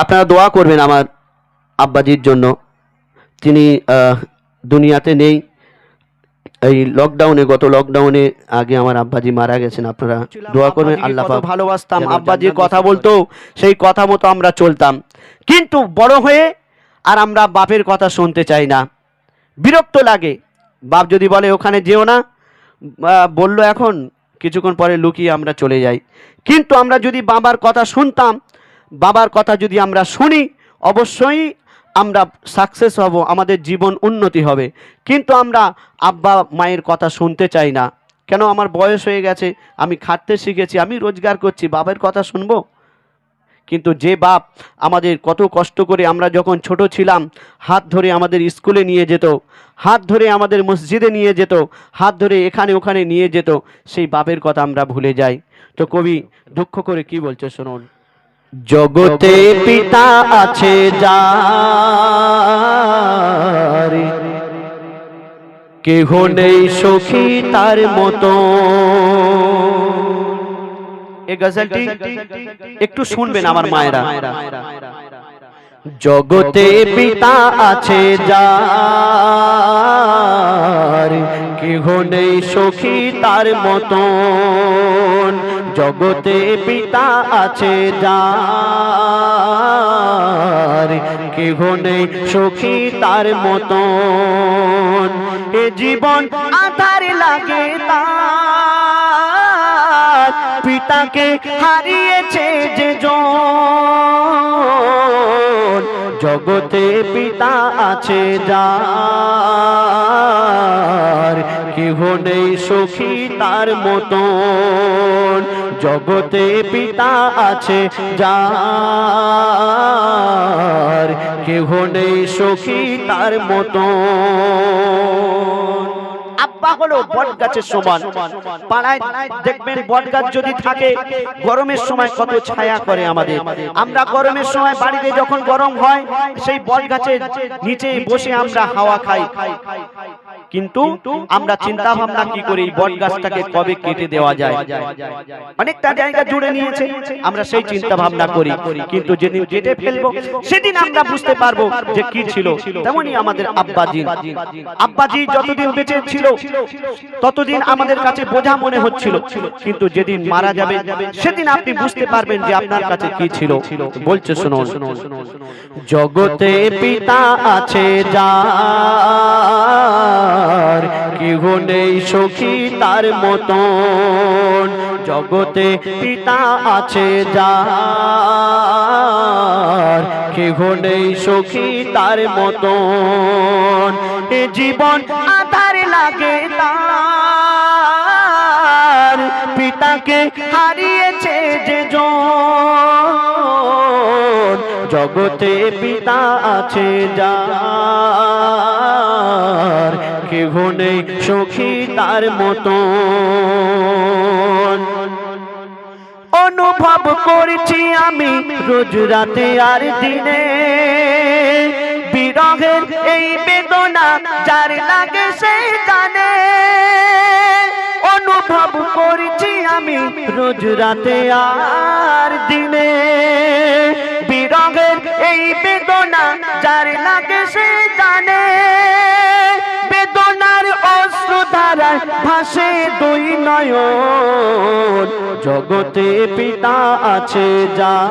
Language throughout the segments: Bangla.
আপনারা দোয়া করবেন আমার আব্বাজির জন্য। তিনি দুনিয়াতে নেই। এই লকডাউনে, গত লকডাউনে আগে আমার আব্বাজি মারা গেছেন। আপনারা দোয়া করবেন। আল্লাহ পাক ভালোবাসতাম, আব্বাজির কথা বলতো, সেই কথা মতো আমরা চলতাম। কিন্তু বড় হয়ে আর আমরা বাপের কথা শুনতে চাই না, বিরক্ত লাগে। বাপ যদি বলে ওখানে যেও না, বললো এখন, কিছুক্ষণ পরে লুকিয়ে আমরা চলে যাই। কিন্তু আমরা যদি বাবার কথা শুনতাম, বাবার কথা যদি আমরা শুনি, অবশ্যই আমরা সাকসেস হব, আমাদের জীবন উন্নতি হবে। কিন্তু আমরা আব্বা মায়ের কথা শুনতে চাই না। কেন? আমার বয়স হয়ে গেছে, আমি খাটতে শিখেছি, আমি রোজগার করছি, বাবার কথা শুনবো? কিন্তু যে বাপ আমাদের কত কষ্ট করে, আমরা যখন ছোট ছিলাম, হাত ধরে আমাদের স্কুলে নিয়ে যেত, হাত ধরে আমাদের মসজিদে নিয়ে যেত, হাত ধরে এখানে ওখানে নিয়ে যেত, সেই বাপের কথা আমরা ভুলে যাই। তো কবি দুঃখ করে কি বলছে শুনুন। জগতে পিতা আছে যার, কেহ নেই সখী তার মতো। এই গজলটি একটু শুনবেন আমার মায়েরা। জগতে পিতা আছে যার, কেহ নেই সখী তার মতন। জগতে পিতা আছে যার, কেহ নেই সখী তার মতন। এ জীবন আধার লাগে তার, পিতাকে হারিয়েছে যে জন। জগতে পিতা আছে যার, কেহ নেই সখী তার মতন। জগতে পিতা আছে যার, কেহ নেই সখী তার মতন। আব্বা হলো বট গাছের সমান। পাড়ায় দেখবেন বট গাছ যদি থাকে, গরমের সময় কত ছায়া করে আমাদের। আমরা গরমের সময় বাড়িতে যখন গরম হয়, সেই বট গাছের নিচে বসে আমরা হাওয়া খাই। কিন্তু আমরা চিন্তা ভাবনা কি করি, বট গাছটাকে কবে কেটে দেওয়া যায়। অনেকটা জায়গা জুড়ে নিয়েছে, আমরা সেই চিন্তা ভাবনা করি। কিন্তু যেদিন কেটে ফেলবো, সেদিন আমরা বুঝতে পারবো যে কি ছিল। তেমনি আমাদের আব্বাজি, আব্বাজি যতদিন বেঁচে ছিল ততদিন আমাদের কাছে বোঝা মনে হচ্ছিল। কিন্তু যেদিন মারা যাবে, সেদিন আপনি বুঝতে পারবেন যে আপনার কাছে কি ছিল। বলছে শুনুন। জগতে পিতা আছে যার, কেহ নেই সখী তার মতন। জগতে পিতা আছে যার, কেহ নেই সখী তার মতন। এ জীবন আধার লাগে তার, পিতাকে হারিয়েছে যে জন। জগতে পিতা আছে যার, কেহ নেই সখী তার মতন। অনুভব করছি আমি রোজ রাতে আর দিনে, বিরহের এই বেদনা যার লাগে সে জানে। অনুভব করছি আমি রোজ রাতে আর দিনে, বিরহের এই বেদনা যার লাগে সে জানে। বেদনার অশ্রুধারায় ভাসে দুই নয়ন। জগতে পিতা আছে যার,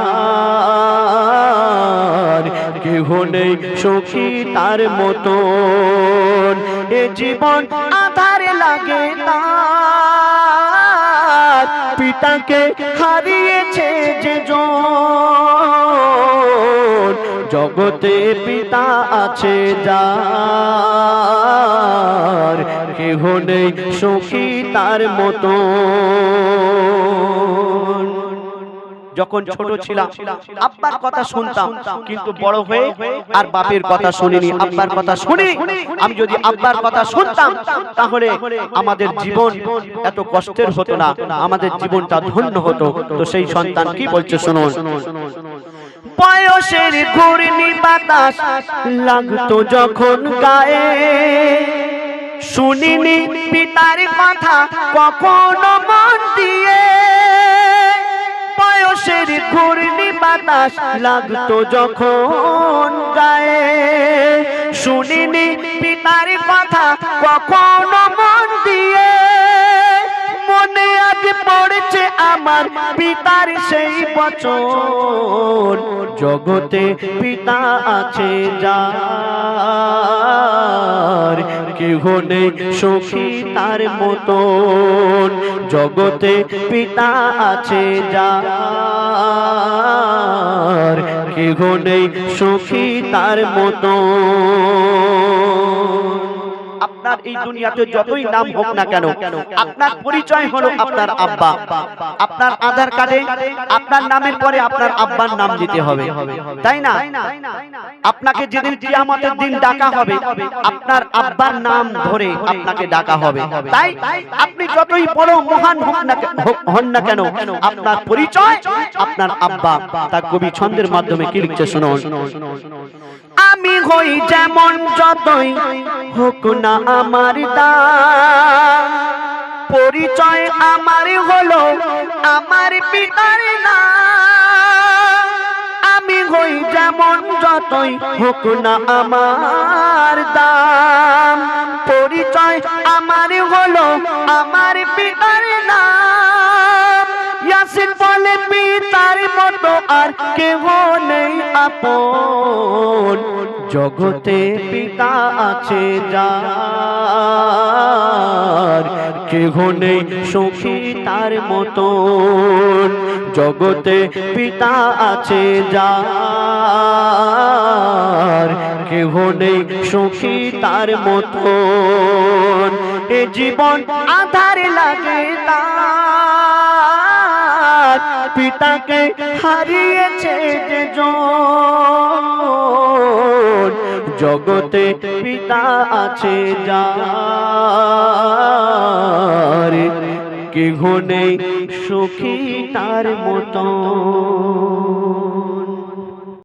কেহ নেই সখী তার মতন। এ জীবন আধার লাগে তার, পিতাকে হারিয়েছে যে জন। জগতে পিতা আছে যার, কেহ নেই সখী তার মতন। যখন ছোট ছিলাম আব্বার কথা শুনতাম, কিন্তু বড় হয়ে আর বাপের কথা শুনিনি, আব্বার কথা শুনি। আমি যদি আব্বার কথা শুনতাম, তাহলে আমাদের জীবন এত কষ্টের হতো না, আমাদের জীবনটা ধন্য হতো। তো সেই সন্তান কি বলছে শুনুন। বয়সের ঘূর্ণি বাতাস লাগতো যখন গায়ে, শুনিনি পিতার কথা কখনো মন দিয়ে। বয়সের ঘূর্ণি বাতাস লাগতো যখন গায়ে, শুনিনি পিতার কথা কখনো মন দিয়ে, মনে আজ পড়ছে আমার পিতার সেই বচন, জগতে পিতা আছে যার, কেহ নেই সখী তার মতন, জগতে পিতা আছে যার, কেহ নেই সখী তার মতন। আপনার এই দুনিয়াতে যতই নাম হোক না কেন, আপনার পরিচয় হলো আপনার আব্বা। আপনার আধার কার্ডে আপনার নামের পরে আপনার আব্বার নাম দিতে হবে, তাই না? আপনাকে যেদিন কিয়ামতের দিন ডাকা হবে, আপনার আব্বার নাম ধরে আপনাকে ডাকা হবে। তাই আপনি যতই বড় মহান হন না কেন, আপনার পরিচয় আপনার আব্বা। তা কবি ছন্দের মাধ্যমে কি লিখছে শুনুন। আমি হই যেমন যতই হোক না আমার দাম, পরিচয় আমার হলো আমার পিতার নাম। আমি হই যেমন যতই হোক না আমার দাম, পরিচয় আমার হলো আমার পিতার নাম। ইয়াসিন বলে পিতার মতো আর কেহ নেই আপন, জগতে পিতা আছে যার, কেহ নেই সখী তার মতন, জগতে পিতা আছে যার, কেহ নেই সখী তার মতন। এ জীবন আধার লাগে তার, পিতাকে হারিয়েছে যে জন, জগতে পিতা আছে যার, কেহ নেই সখী তার মতন।